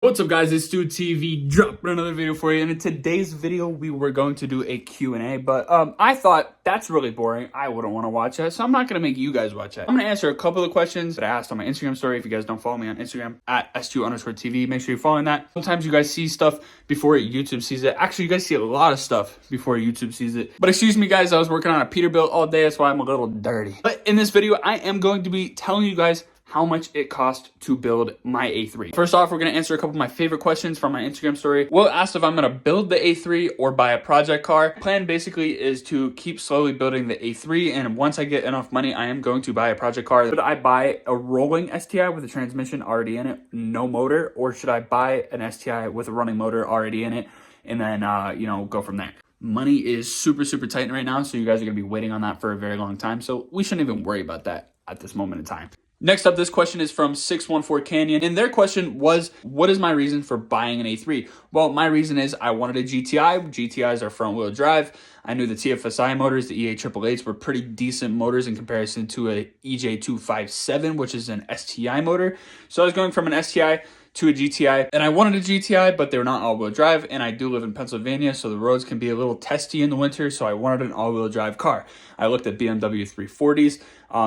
What's up guys, it's Stu TV dropping another video for you, and in today's video we were going to do a Q&A, but I thought that's really boring. I wouldn't want to watch that, so I'm not going to make you guys watch it. I'm going to answer a couple of questions that I asked on my Instagram story. If you guys don't follow me on Instagram, at stu_TV, make sure you're following that. Sometimes you guys see stuff before YouTube sees it. Actually, you guys see a lot of stuff before YouTube sees it. But excuse me guys, I was working on a Peterbilt all day, that's why I'm a little dirty. But in this video, I am going to be telling you guys how much it cost to build my A3. First off, we're gonna answer a couple of my favorite questions from my Instagram story. Will asked if I'm gonna build the A3 or buy a project car. Plan basically is to keep slowly building the A3, and once I get enough money, I am going to buy a project car. Should I buy a rolling STI with a transmission already in it, no motor, or should I buy an STI with a running motor already in it, and then go from there? Money is super tight right now, so you guys are gonna be waiting on that for a very long time, so we shouldn't even worry about that at this moment in time. Next up, this question is from 614 Canyon, and their question was, what is my reason for buying an A3? Well, my reason is I wanted a GTI. GTIs are front wheel drive. I knew the TFSI motors, the EA888s, were pretty decent motors in comparison to a EJ257, which is an STI motor. So I was going from an STI to a GTI, and I wanted a GTI, but they're not all-wheel drive, and I do live in Pennsylvania, so the roads can be a little testy in the winter, so I wanted an all-wheel drive car. I looked at BMW 340s.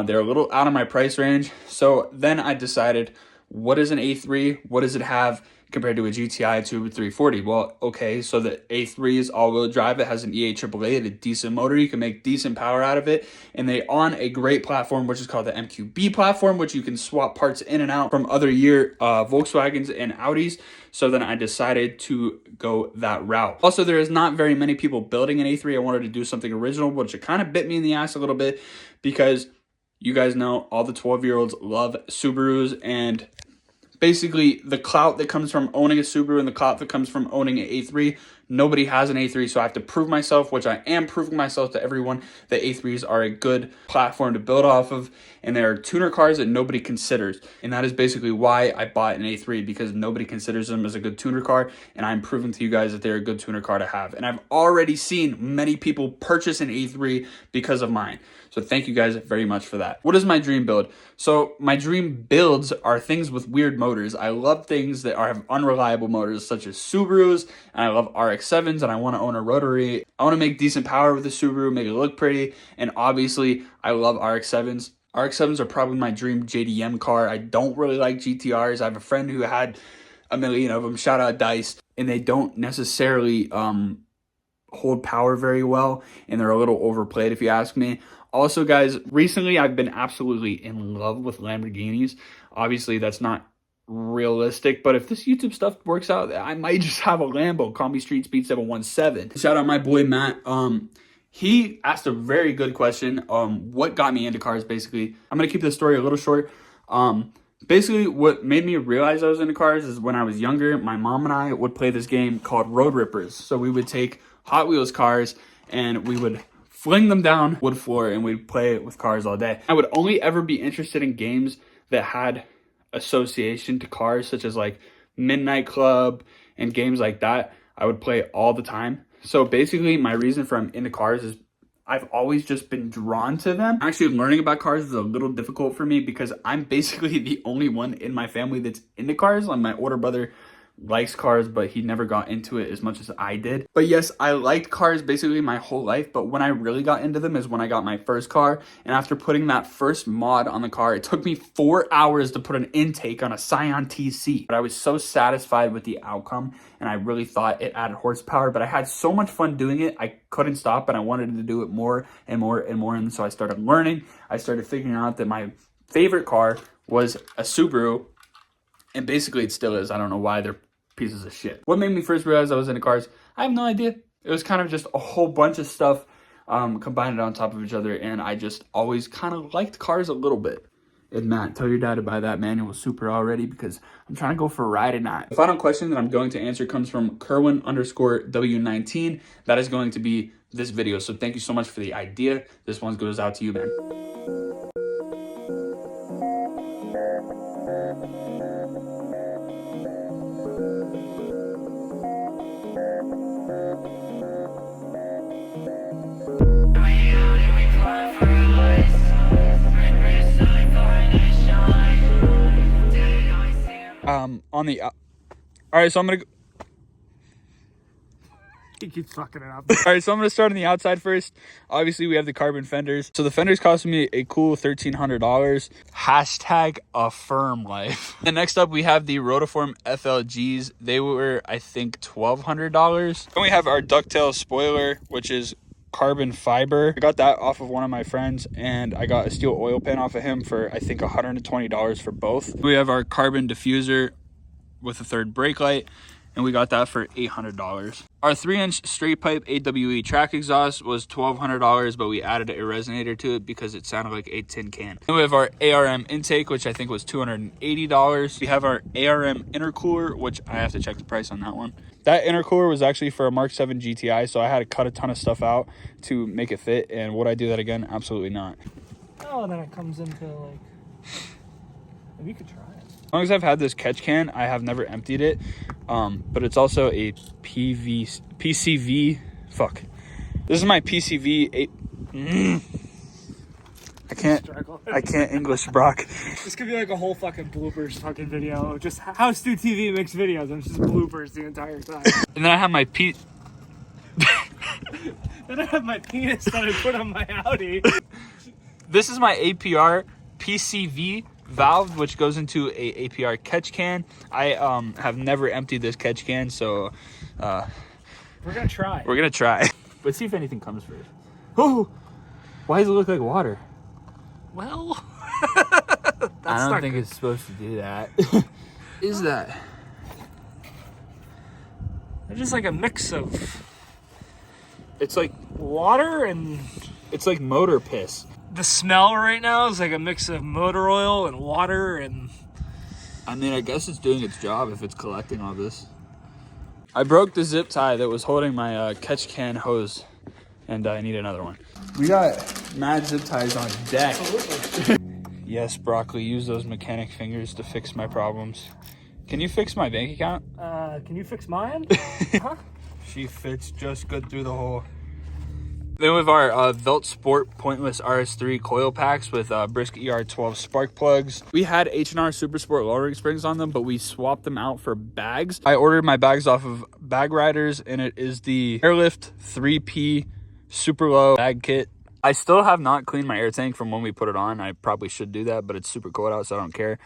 They're a little out of my price range, so then I decided, what is an A3? What does it have compared to a GTI to a 340? Well, okay, so the A3 is all-wheel drive. It has an EA888, a decent motor. You can make decent power out of it, and they on a great platform, which is called the MQB platform, which you can swap parts in and out from other year Volkswagens and Audis. So then I decided to go that route. Also, there is not very many people building an A3. I wanted to do something original, which it kind of bit me in the ass a little bit, because you guys know all the 12-year-olds love Subarus, and basically the clout that comes from owning a Subaru and the clout that comes from owning an A3, nobody has an A3, so I have to prove myself, which I am proving myself to everyone, that A3s are a good platform to build off of, and there are tuner cars that nobody considers, and that is basically why I bought an A3, because nobody considers them as a good tuner car, and I'm proving to you guys that they're a good tuner car to have, and I've already seen many people purchase an A3 because of mine. So thank you guys very much for that. What is my dream build? So my dream builds are things with weird motors. I love things that have unreliable motors, such as Subarus, and I love RX-7s, and I want to own a rotary. I want to make decent power with the Subaru, make it look pretty, and obviously I love RX-7s. RX-7s are probably my dream JDM car. I don't really like GTRs. I have a friend who had a million of them, shout out Dice, and they don't necessarily hold power very well, and they're a little overplayed if you ask me. Also, guys, recently I've been absolutely in love with Lamborghinis. Obviously, that's not realistic, but if this YouTube stuff works out, I might just have a Lambo. Call me Street Speed 717. Shout out my boy Matt. He asked a very good question. What got me into cars, basically. I'm going to keep this story a little short. Basically, what made me realize I was into cars is when I was younger, my mom and I would play this game called Road Rippers. So we would take Hot Wheels cars and we would fling them down wood floor and we'd play with cars all day. I would only ever be interested in games that had association to cars, such as like Midnight Club and games like that. I would play all the time. So basically my reason for I'm into cars is I've always just been drawn to them. Actually, learning about cars is a little difficult for me because I'm basically the only one in my family that's into cars. Like my older brother likes cars, but he never got into it as much as I did. But yes, I liked cars basically my whole life, but when I really got into them is when I got my first car. And after putting that first mod on the car, it took me 4 hours to put an intake on a Scion TC. But I was so satisfied with the outcome, and I really thought it added horsepower, but I had so much fun doing it, I couldn't stop, and I wanted to do it more and more and more. And so I started learning. I started figuring out that my favorite car was a Subaru, and basically it still is. I don't know why, they're pieces of shit. What made me first realize I was into cars? I have no idea. It was kind of just a whole bunch of stuff combined on top of each other, and I just always kind of liked cars a little bit. And Matt, tell your dad to buy that manual Super already, because I'm trying to go for a ride tonight. The final question that I'm going to answer comes from Kerwin_W19. That is going to be this video. So thank you so much for the idea. This one goes out to you, man. All right, so I'm gonna. He keeps fucking it up. All right, so I'm gonna start on the outside first. Obviously, we have the carbon fenders. So the fenders cost me a cool $1,300. Hashtag affirm life. And next up, we have the Rotiform FLGs. They were, I think, $1,200. Then we have our ducktail spoiler, which is carbon fiber. I got that off of one of my friends, and I got a steel oil pan off of him for, I think, $120 for both. We have our carbon diffuser with a third brake light, and we got that for $800. Our 3-inch straight pipe AWE track exhaust was $1,200, but we added a resonator to it because it sounded like a tin can. Then we have our ARM intake, which I think was $280. We have our ARM intercooler, which I have to check the price on that one. That intercooler was actually for a Mark 7 GTI, so I had to cut a ton of stuff out to make it fit. And would I do that again? Absolutely not. Oh, and then it comes into like, maybe you could try it. As long as I've had this catch can, I have never emptied it. But it's also a PCV. Fuck. This is my PCV. I can't English, Brock. This could be like a whole fucking bloopers fucking video. Just how Stu TV makes videos, and it's just bloopers the entire time. And then I have my Then I have my penis that I put on my Audi. This is my APR PCV valve, which goes into a APR catch can. I have never emptied this catch can, so we're gonna try. We're gonna try. Let's see if anything comes first. Oh, why does it look like water? Well, I don't think it's supposed to do that. Is that? It's just like a mix of. It's like water and. It's like motor piss. The smell right now is like a mix of motor oil and water and... I mean, I guess it's doing its job if it's collecting all this. I broke the zip tie that was holding my catch can hose, and I need another one. We got mad zip ties on deck. Yes, Broccoli, use those mechanic fingers to fix my problems. Can you fix my bank account? Can you fix mine? Huh? She fits just good through the hole. Then we have our Velt Sport Pointless RS3 coil packs with Brisk ER12 spark plugs. We had H&R Super Sport lowering springs on them, but we swapped them out for bags. I ordered my bags off of Bagriders, and it is the Airlift 3P Super Low bag kit. I still have not cleaned my air tank from when we put it on. I probably should do that, but it's super cold out, so I don't care.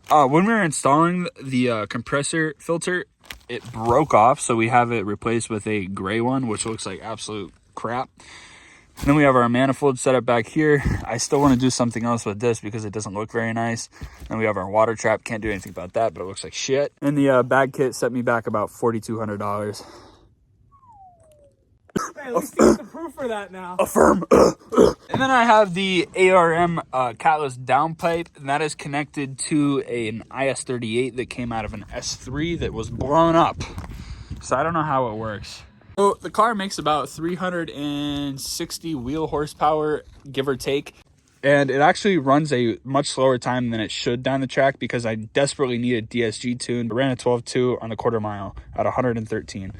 When we were installing the compressor filter, it broke off, so we have it replaced with a gray one, which looks like absolute crap. And then we have our manifold set up back here. I still want to do something else with this because it doesn't look very nice. And we have our water trap. Can't do anything about that, but it looks like shit. And the bag kit set me back about $4,200. Hey, at least you got the proof for that now. Affirm. And then I have the ARM catless downpipe, and that is connected to an IS-38 that came out of an S3 that was blown up. So I don't know how it works. So the car makes about 360 wheel horsepower, give or take. And it actually runs a much slower time than it should down the track because I desperately need a DSG tune. I ran a 12.2 on the quarter mile at 113.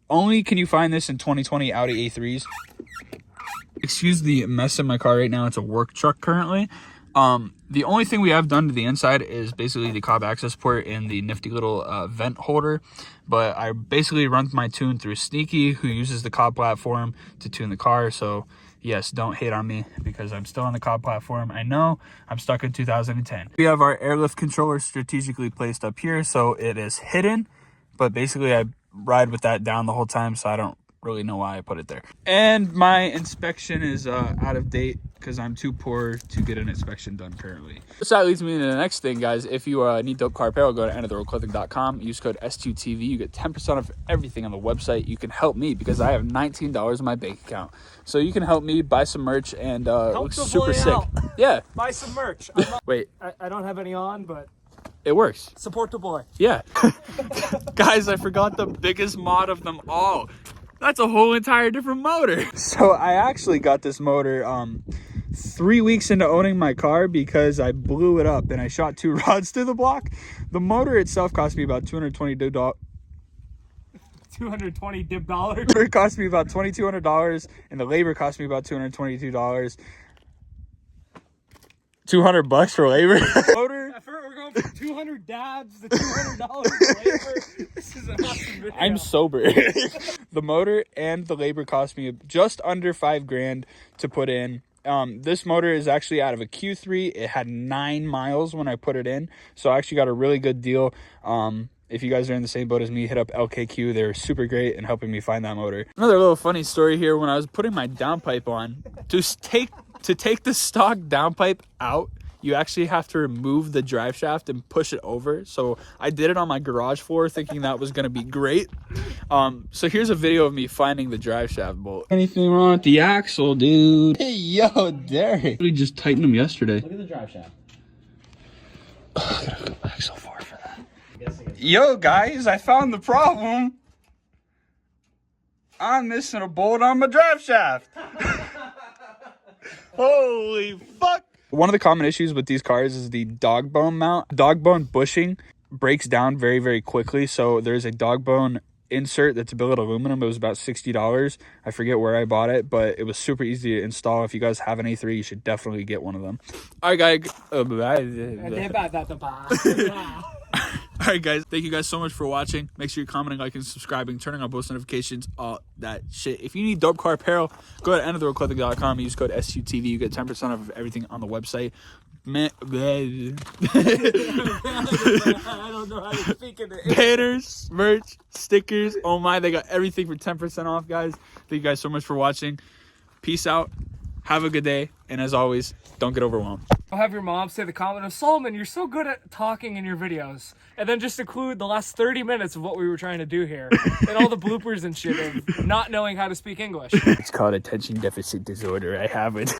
Only can you find this in 2020 Audi A3s. Excuse the mess in my car right now. It's a work truck currently. The only thing we have done to the inside is basically the cob access port and the nifty little vent holder. But I basically run my tune through Sneaky, who uses the cob platform to tune the car. So yes, don't hate on me because I'm still on the cob platform. I know I'm stuck in 2010. We have our airlift controller strategically placed up here, so it is hidden. But basically I ride with that down the whole time, so I don't really know why I put it there. And my inspection is out of date because I'm too poor to get an inspection done currently. So that leads me to the next thing, guys. If you need dope car apparel, go to endoftheroadclothing.com. Use code S2TV. You get 10% off everything on the website. You can help me because I have $19 in my bank account. So you can help me buy some merch and look super sick. Yeah. Buy some merch. Wait. I don't have any on, but it works. Support the boy. Yeah. Guys, I forgot the biggest mod of them all. That's a whole entire different motor. So I actually got this motor 3 weeks into owning my car because I blew it up and I shot 2 rods to the block. The motor itself cost me about $220. $220 dib dollars. It cost me about $2,200 and the labor cost me about $222. $200 for labor. Motor. We're going from 200 dabs to $200 labor. This is an awesome video. I'm sober. The motor and the labor cost me just under $5,000 to put in. This motor is actually out of a Q3. It had 9 miles when I put it in, so I actually got a really good deal. If you guys are in the same boat as me, hit up LKQ. They're super great in helping me find that motor. Another little funny story here. When I was putting my downpipe on, to take the stock downpipe out, you actually have to remove the drive shaft and push it over. So I did it on my garage floor thinking that was going to be great. So here's a video of me finding the drive shaft bolt. Anything wrong with the axle, dude? Hey, yo, Derek. We just tightened them yesterday. Look at the drive shaft. I gotta go back so far for that. Yo, guys, I found the problem. I'm missing a bolt on my drive shaft. Holy fuck. One of the common issues with these cars is the dog bone mount. Dog bone bushing breaks down very, very quickly. So there's a dog bone insert that's billet aluminum. It was about $60. I forget where I bought it, but it was super easy to install. If you guys have an A3, you should definitely get one of them. All right, guys. All right, guys. Thank you guys so much for watching. Make sure you're commenting, liking, subscribing, turning on post notifications, all that shit. If you need dope car apparel, go to endoftheroadclothing.com. Use code SUTV. You get 10% off of everything on the website. I don't know how to speak in it. Banners, merch, stickers. Oh my, they got everything for 10% off, guys. Thank you guys so much for watching. Peace out. Have a good day. And as always, don't get overwhelmed. I'll have your mom say the comment of, Solomon, you're so good at talking in your videos. And then just include the last 30 minutes of what we were trying to do here. And all the bloopers and shit of not knowing how to speak English. It's called attention deficit disorder. I have it.